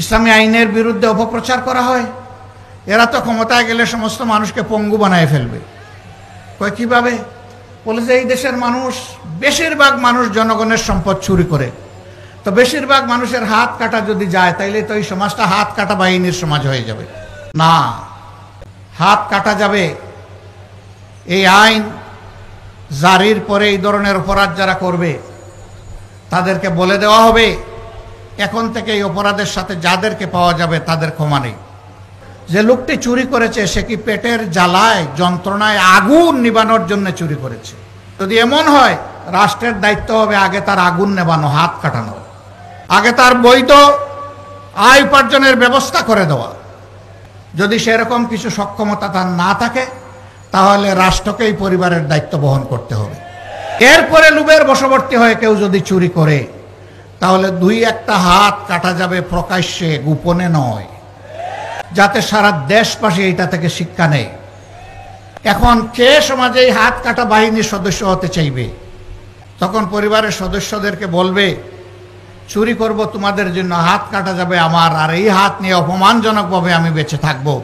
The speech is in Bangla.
ইসলামী আইনের বিরুদ্ধে অপপ্রচার করা হয়। এরা তো ক্ষমতায় গেলে সমস্ত মানুষকে পঙ্গু বানায় ফেলবে। কয় কিভাবে? বলে যে এই দেশের মানুষ, বেশিরভাগ মানুষ জনগণের সম্পদ চুরি করে, তো বেশিরভাগ মানুষের হাত কাটা যদি যায় তাইলে তো এই সমাজটা হাত কাটা বাহিনীর সমাজ হয়ে যাবে। না, হাত কাটা যাবে। এই আইন জারির পরে এই ধরনের অপরাধ যারা করবে তাদেরকে বলে দেওয়া হবে এখন থেকে এই অপরাধের সাথে যাদেরকে পাওয়া যাবে তাদের ক্ষমা নেই। যে লোকটি চুরি করেছে সে কি পেটের জ্বালায় যন্ত্রণায় আগুন নিবানোর জন্য চুরি করেছে? যদি এমন হয়, রাষ্ট্রের দায়িত্ব হবে আগে তার আগুন নেবানো, হাত কাটানো, আগে তার বৈধ আয় উপার্জনের ব্যবস্থা করে দেওয়া। যদি সেরকম কিছু সক্ষমতা তার না থাকে তাহলে রাষ্ট্রকেই পরিবারের দায়িত্ব বহন করতে হবে। এরপরে লোভের বশবর্তী হয়ে কেউ যদি চুরি করে তাহলে দুই একটা হাত কাটা যাবে প্রকাশ্যে, গোপনে নয়, যাতে সারা দেশবাসী এটা থেকে শিক্ষা নেয়। এখন কে সমাজে এই হাত কাটা বাহিনীর সদস্য হতে চাইবে? তখন পরিবারের সদস্যদেরকে বলবে, চুরি করব তোমাদের জন্য, হাত কাটা যাবে আমার, আর এই হাত নিয়ে অপমানজনকভাবে আমি বেঁচে থাকবো।